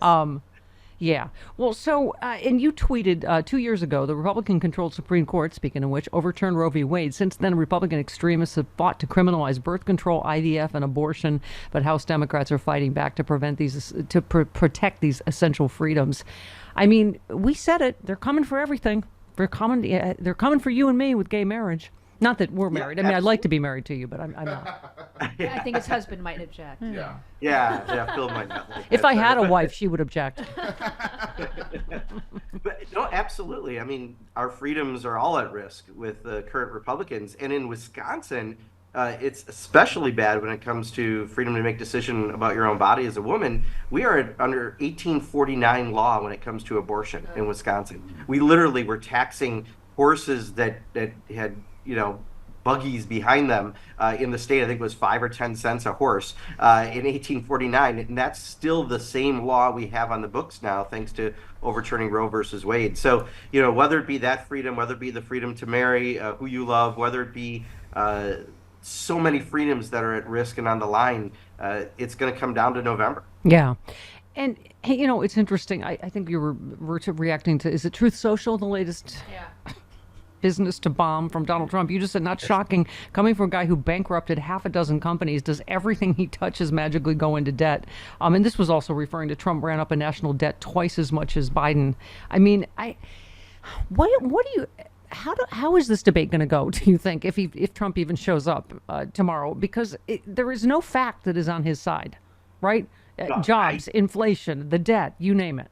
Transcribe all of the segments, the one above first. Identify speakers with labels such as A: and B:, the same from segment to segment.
A: Um, yeah. Well, so, and you tweeted 2 years ago, the Republican controlled Supreme Court, speaking of which, overturned Roe v. Wade. Since then, Republican extremists have fought to criminalize birth control, IVF, and abortion, but House Democrats are fighting back to prevent these, to protect these essential freedoms. I mean, we said it. They're coming for everything. They're coming for you and me with gay marriage. Not that we're
B: Yeah,
A: married. I mean, I'd like to
B: absolutely.
A: be married to you, but I'm not.
C: I think his husband might object.
B: Yeah.
D: Yeah, Phil might not like
A: If
D: that.
A: I had a wife, she would object.
D: But no, absolutely. I mean, our freedoms are all at risk with the current Republicans. And in Wisconsin, it's especially bad when it comes to freedom to make decision about your own body as a woman. We are under 1849 law when it comes to abortion in Wisconsin. We literally were taxing horses that had, buggies behind them in the state. I think it was 5 or 10 cents a horse in 1849, and that's still the same law we have on the books now, thanks to overturning Roe versus Wade. So, whether it be that freedom, whether it be the freedom to marry who you love, whether it be so many freedoms that are at risk and on the line, it's going to come down to November.
A: Yeah. And, hey, it's interesting. I think you were reacting to, is it Truth Social, the latest
C: Yeah.
A: business to bomb from Donald Trump? You just said, not shocking, coming from a guy who bankrupted half a dozen companies, does everything he touches magically go into debt? And this was also referring to Trump ran up a national debt twice as much as Biden. I mean, what do you, how is this debate going to go, do you think, if Trump even shows up tomorrow? Because there is no fact that is on his side, right?
D: No,
A: Jobs, inflation, the debt, you name it.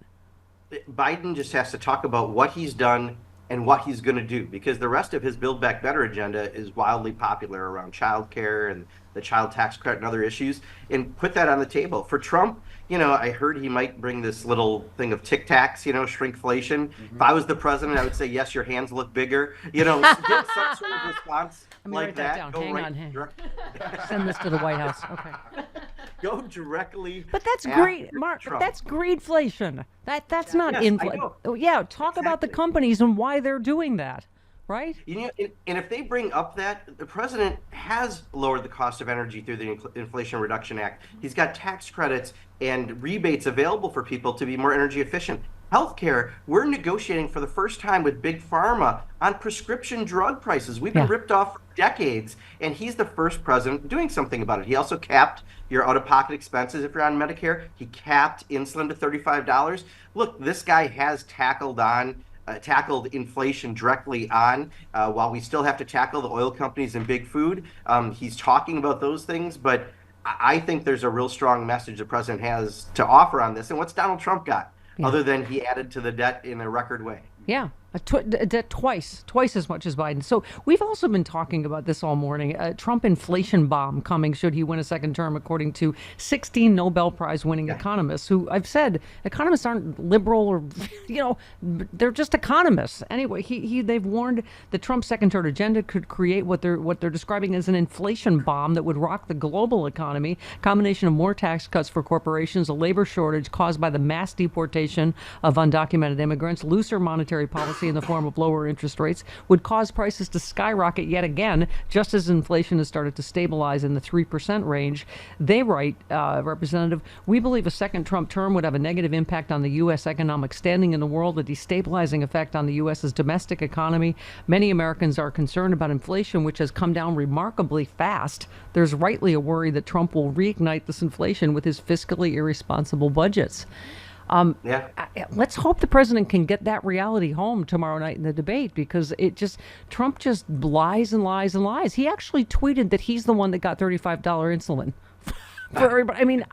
D: Biden just has to talk about what he's done and what he's going to do, because the rest of his Build Back Better agenda is wildly popular around child care and the child tax credit and other issues, and put that on the table. For Trump, I heard he might bring this little thing of Tic Tacs, shrinkflation. If I was the president, I would say, yes, your hands look bigger. Get some sort of response
A: Let me
D: like
A: write that
D: that.
A: down.
D: Go
A: Hang
D: right
A: on. Hang.
D: direct-
A: Send this to the White House. Okay.
D: Go directly.
A: But that's
D: after
A: greed, Mark.
D: Trump.
A: That's greedflation. That's not
D: Yes, I
A: inflation.
D: know.
A: Oh, yeah, talk about the
D: Exactly.
A: companies and why they're doing that, right?
D: And if they bring up that, the president has lowered the cost of energy through the Inflation Reduction Act. He's got tax credits and rebates available for people to be more energy efficient. Healthcare, we're negotiating for the first time with Big Pharma on prescription drug prices. We've been
A: Yeah.
D: ripped off for decades, and he's the first president doing something about it. He also capped your out-of-pocket expenses if you're on Medicare. He capped insulin to $35. Look, this guy has tackled inflation directly on, while we still have to tackle the oil companies and big food. He's talking about those things, but I think there's a real strong message the president has to offer on this. And what's Donald Trump got, other than he added to the debt in a record way?
A: Yeah, twice as much as Biden. So we've also been talking about this all morning. Trump inflation bomb coming should he win a second term, according to 16 Nobel Prize winning economists who I've said economists aren't liberal or, they're just economists. Anyway, they've warned the Trump second term agenda could create what they're describing as an inflation bomb that would rock the global economy. Combination of more tax cuts for corporations, a labor shortage caused by the mass deportation of undocumented immigrants, looser monetary policy in the form of lower interest rates would cause prices to skyrocket yet again, just as inflation has started to stabilize in the 3% range. They write, Representative, we believe a second Trump term would have a negative impact on the U.S. economic standing in the world, a destabilizing effect on the U.S.'s domestic economy. Many Americans are concerned about inflation, which has come down remarkably fast. There's rightly a worry that Trump will reignite this inflation with his fiscally irresponsible budgets.
D: Yeah.
A: Let's hope the president can get that reality home tomorrow night in the debate, because Trump just lies and lies and lies. He actually tweeted that he's the one that got $35 insulin for everybody. I mean,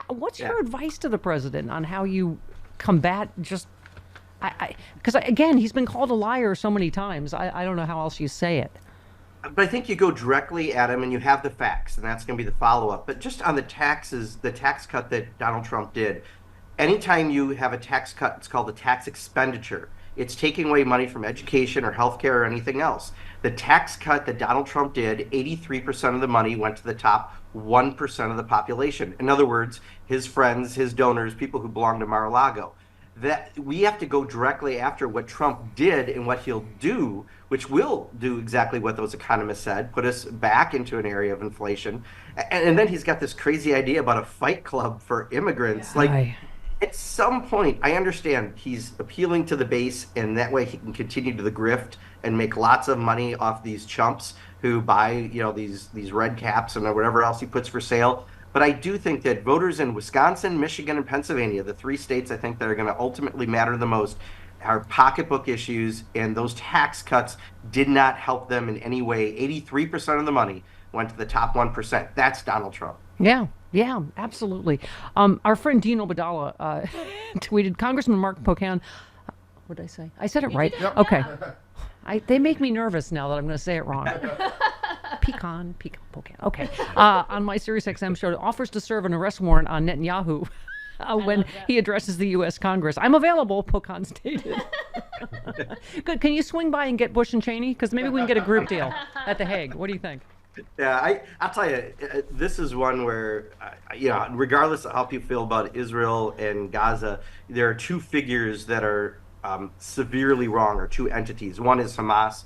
A: what's your advice to the president on how you combat because again, he's been called a liar so many times. I don't know how else you say it.
D: But I think you go directly at him and you have the facts, and that's going to be the follow-up. But just on the taxes, the tax cut that Donald Trump did, anytime you have a tax cut, it's called a tax expenditure. It's taking away money from education or healthcare or anything else. The tax cut that Donald Trump did, 83% of the money went to the top 1% of the population. In other words, his friends, his donors, people who belong to Mar-a-Lago. That we have to go directly after what Trump did and what he'll do, which will do exactly what those economists said, put us back into an area of inflation. And then he's got this crazy idea about a fight club for immigrants.
A: Aye.
D: at some point, I understand he's appealing to the base, and that way he can continue to the grift and make lots of money off these chumps who buy, these red caps and whatever else he puts for sale. But I do think that voters in Wisconsin, Michigan, and Pennsylvania, the three states I think that are going to ultimately matter the most, are pocketbook issues, and those tax cuts did not help them in any way. 83% of the money went to the top 1%. That's Donald Trump.
A: Yeah. Yeah, absolutely. Our friend Dean Obadala tweeted, Congressman Mark Pocan. What did I say? I said it right.
B: Yep.
A: Okay. They make me nervous now that I'm going to say it wrong. Pocan. Okay. On my SiriusXM show, offers to serve an arrest warrant on Netanyahu when he addresses the U.S. Congress. I'm available, Pocan stated. Good. Can you swing by and get Bush and Cheney? Because maybe we can get a group deal at The Hague. What do you think?
D: Yeah, I'll tell you, this is one where, regardless of how people feel about Israel and Gaza, there are two figures that are severely wrong, or two entities. One is Hamas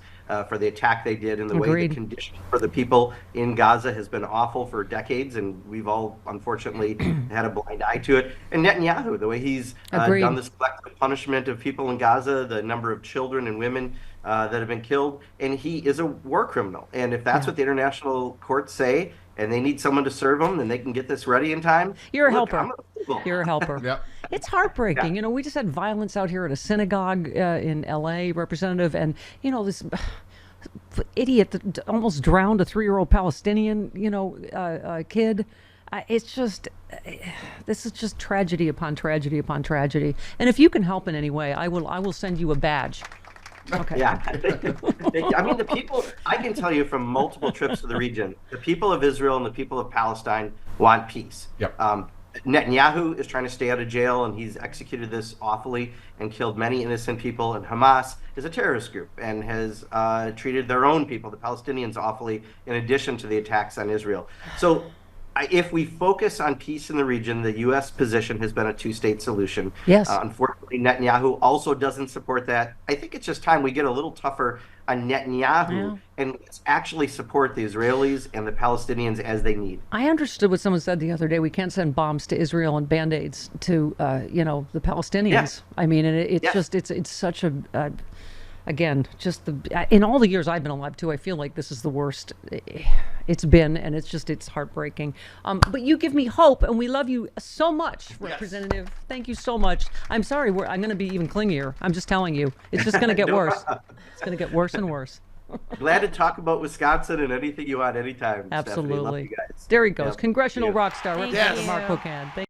D: for the attack they did, and the way the conditions for the people in Gaza has been awful for decades, and we've all unfortunately had a blind eye to it. And Netanyahu, the way he's done the selective punishment of people in Gaza, the number of children and women that have been killed, and he is a war criminal. And if that's what the international courts say, and they need someone to serve them, then they can get this ready in time.
A: You're a helper. You're a helper.
B: Yep.
A: It's heartbreaking. We just had violence out here at a synagogue in L.A., Representative, and, this idiot that almost drowned a 3-year-old Palestinian, kid. It's just, this is just tragedy upon tragedy upon tragedy. And if you can help in any way, I will send you a badge. Okay.
D: Yeah. I mean, the people, I can tell you from multiple trips to the region, the people of Israel and the people of Palestine want peace.
B: Yep.
D: Netanyahu is trying to stay out of jail, and he's executed this awfully and killed many innocent people. And Hamas is a terrorist group and has treated their own people, the Palestinians, awfully, in addition to the attacks on Israel. So if we focus on peace in the region, the U.S. position has been a two-state solution.
A: Yes.
D: Unfortunately, Netanyahu also doesn't support that. I think it's just time we get a little tougher on Netanyahu and let's actually support the Israelis and the Palestinians as they need.
A: I understood what someone said the other day. We can't send bombs to Israel and Band-Aids to, the Palestinians.
D: Yes.
A: I mean, and it's just, it's such a... Again, just in all the years I've been alive too, I feel like this is the worst it's been, and it's heartbreaking. But you give me hope, and we love you so much, Representative. Thank you so much. I'm sorry, I'm going to be even clingier. I'm just telling you, it's just going to get worse. It's going to get worse and worse.
D: Glad to talk about Wisconsin and anything you want anytime.
A: Absolutely.
D: Stephanie. Love you guys.
A: There he goes,
D: Yep.
A: Congressional rock star,
C: Thank
A: Representative
C: you.
A: Mark Pocan. Thank